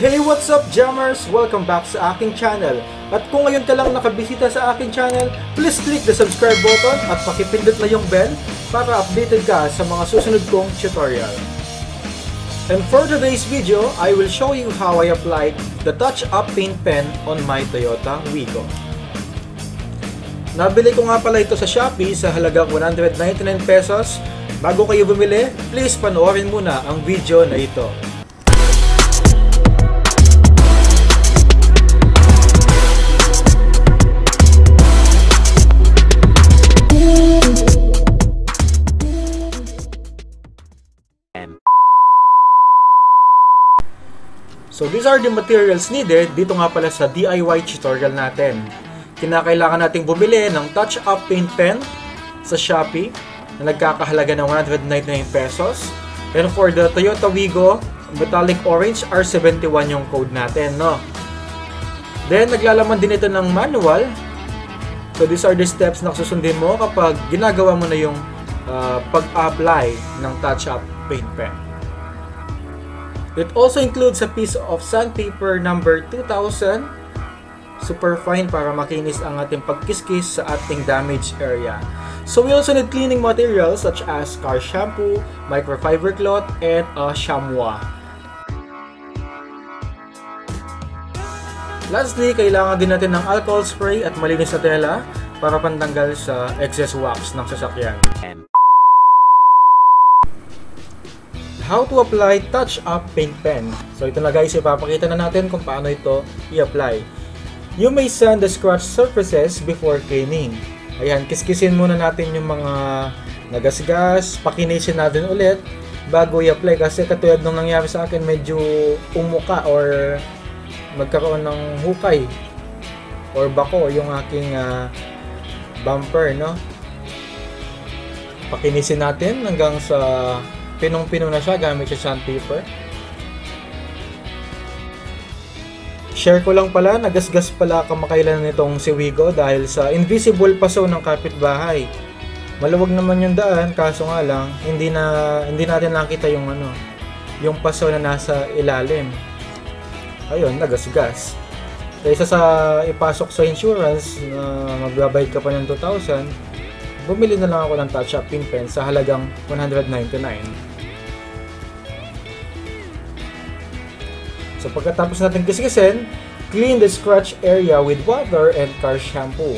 Hey, what's up, jammers? Welcome back sa aking channel. At kung ngayon ka lang nakabisita sa aking channel, please click the subscribe button at pakipindot na yung bell para updated ka sa mga susunod kong tutorial. And for today's video, I will show you how I applied the touch-up paint pen on my Toyota Wigo. Nabili ko nga pala ito sa Shopee sa halagang 199 pesos. Bago kayo bumili, please panoorin muna ang video na ito. So these are the materials needed dito nga pala sa DIY tutorial natin. Kinakailangan nating bumili ng touch-up paint pen sa Shopee na nagkakahalaga ng 199 pesos. And for the Toyota Wigo, metallic orange R71 yung code natin, no? Then naglalaman din ito ng manual. So these are the steps na susundin mo kapag ginagawa mo na yung pag-apply ng touch-up paint pen. It also includes a piece of sandpaper number 2000, super fine para makinis ang ating pagkiskis sa ating damaged area. So we also need cleaning materials such as car shampoo, microfiber cloth, and a chamois. Lastly, kailangan din natin ng alcohol spray at malinis na tela para pantanggal sa excess wax ng sasakyan. How to apply touch-up paint pen. So ito na guys, ipapakita na natin kung paano ito i-apply. You may sand the scratch surfaces before cleaning. Ayan, kiskisin muna natin yung mga nagasgas, pakinisin natin ulit bago i-apply kasi katulad nung nangyari sa akin, medyo umuka or magkaroon ng hukay or bako yung aking bumper, no? Pakinisin natin hanggang sa pinong-pino na siya gamit sa sandpaper. Share ko lang pala, nagasgas pala kamakailan nitong si Wigo dahil sa invisible paso ng kapitbahay. Maluwag naman yung daan, kaso nga lang hindi natin nakita yung yung paso na nasa ilalim. Ayun, nagasgas. Kaysa sa ipasok sa insurance na magbabayad ka pa ng 2,000, bumili na lang ako ng touch-up paint pen sa halagang 199. So pagkatapos natin kiskisin, clean the scratch area with water and car shampoo.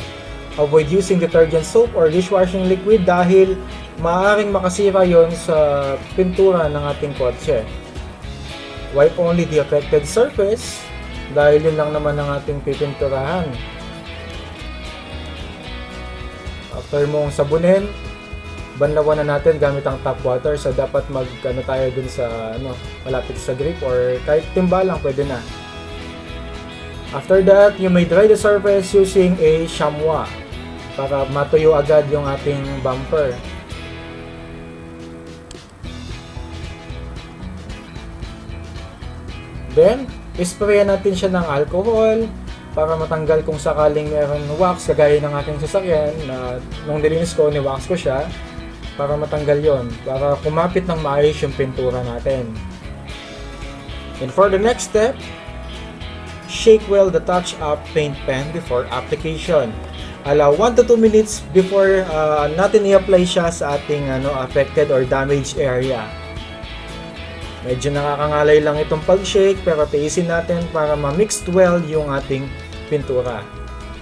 Avoid using detergent soap or dishwashing liquid dahil maaaring makasira yon sa pintura ng ating kotse. Wipe only the affected surface dahil yun lang naman ang ating pipinturahan. After mong sabunin, banlawan na natin gamit ang tap water. So dapat tayo dun sa malapit sa grip or kahit timba lang pwede na. After that, you may dry the surface using a chamois para matuyo agad yung ating bumper. Then, isprayan natin siya ng alcohol para matanggal kung sakaling meron wax kagaya ng aking sasakyan na nung nilinis ko, ni-wax ko siya para matanggal yon, para kumapit ng maayos yung pintura natin. And for the next step, shake well the touch-up paint pen before application. Allow 1 to 2 minutes before natin i-apply siya sa ating affected or damaged area. Medyo nakakangalay lang itong pag-shake pero tiisin natin para ma-mixed well yung ating pintura.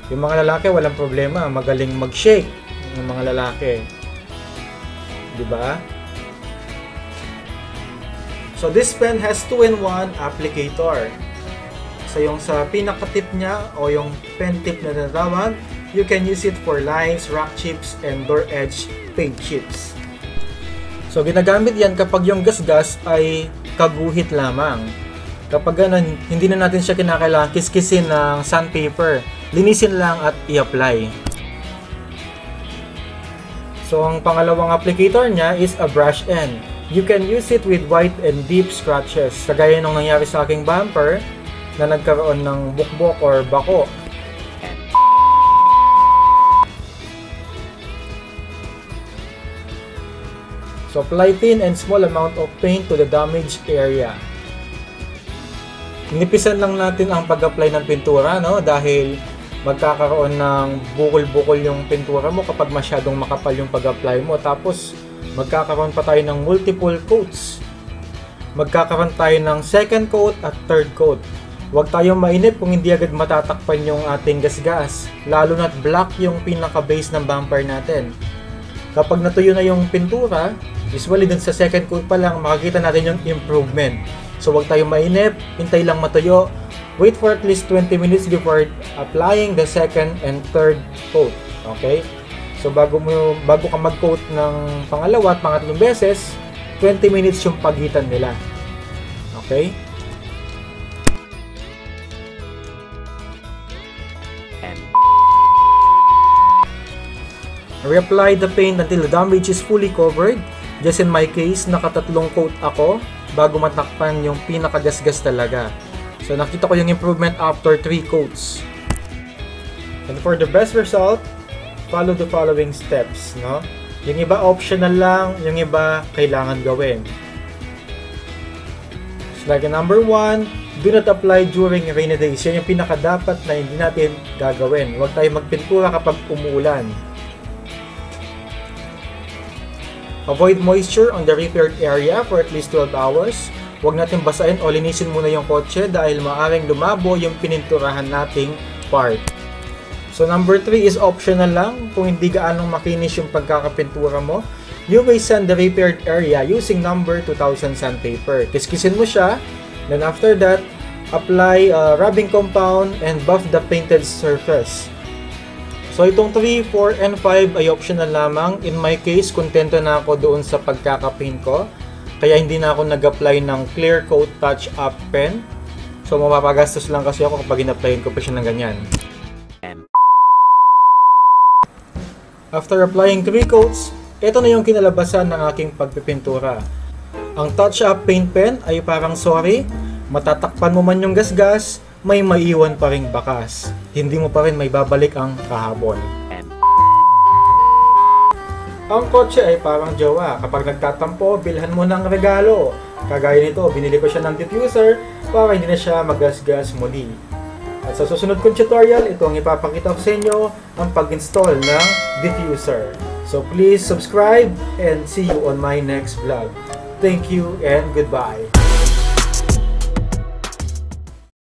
Yung mga lalaki walang problema, magaling mag-shake yung mga lalaki. Diba? So this pen has 2-in-1 applicator. So yung sa pinaka-tip niya o yung pen tip na tinatawag, you can use it for lines, rock chips, and door edge paint chips. So ginagamit yan kapag yung gasgas ay kaguhit lamang. Kapag ganun, hindi na natin siya kinakailangan kiskisin ng sandpaper. Linisin lang at i-apply. So ang pangalawang applicator niya is a brush end. You can use it with white and deep scratches. Kagaya nung nangyari sa aking bumper na nagkaroon ng bukbok or bako. So apply thin and small amount of paint to the damaged area. Nipisan lang natin ang pag-apply ng pintura, no? Dahil magkakaroon ng bukol-bukol yung pintura mo kapag masyadong makapal yung pag-apply mo. Tapos magkakaroon pa tayo ng multiple coats. Magkakaroon tayo ng second coat at third coat. Huwag tayong mainip kung hindi agad matatakpan yung ating gasgas, lalo na't black yung pinaka-base ng bumper natin. Kapag natuyo na yung pintura, usually dun sa second coat pa lang, makikita natin yung improvement. So huwag tayong mainip, hintay lang matuyo. Wait for at least 20 minutes before applying the second and third coat. Okay? So bago ka mag-coat ng pangalawa at pangatlong beses, 20 minutes yung pagitan nila. Okay? Reapply the paint until the damage is fully covered. Just in my case, nakatatlong coat ako bago matakpan yung pinakagasgas talaga. So nakita ko yung improvement after 3 coats. And for the best result, follow the following steps, no? Yung iba optional lang, yung iba kailangan gawin. So like number 1, do not apply during rainy days. Yan yung pinakadapat na hindi natin gagawin. Huwag tayo magpintura kapag umuulan. Avoid moisture on the repaired area for at least 12 hours. Huwag natin basahin o linisin muna yung kotse dahil maaaring lumabo yung pininturahan nating part. So number 3 is optional lang. Kung hindi gaanong makinis yung pagkakapintura mo, you may sand the repaired area using number 2000 sandpaper. Kiskisin mo siya, then after that, apply rubbing compound and buff the painted surface. So itong 3, 4, and 5 ay optional lamang. In my case, kontento na ako doon sa pagkakapaint ko. Kaya hindi na ako nag-apply ng clear coat touch up pen. So mapapagastos lang kasi ako kapag in-applyin ko pa siya ng ganyan. After applying 3 coats, ito na yung kinalabasan ng aking pagpipintura. Ang touch up paint pen ay parang sorry, matatakpan mo man yung gasgas, may maiwan pa ring bakas. Hindi mo pa rin may babalik ang kahapon. Ang kotse ay parang jowa. Kapag nagtatampo, bilhan mo ng regalo. Kagaya nito, binili ko siya ng diffuser para hindi na siya magasgas muli. At sa susunod kong tutorial, ito ang ipapakita ko sa inyo ang pag-install ng diffuser. So please subscribe and see you on my next vlog. Thank you and goodbye.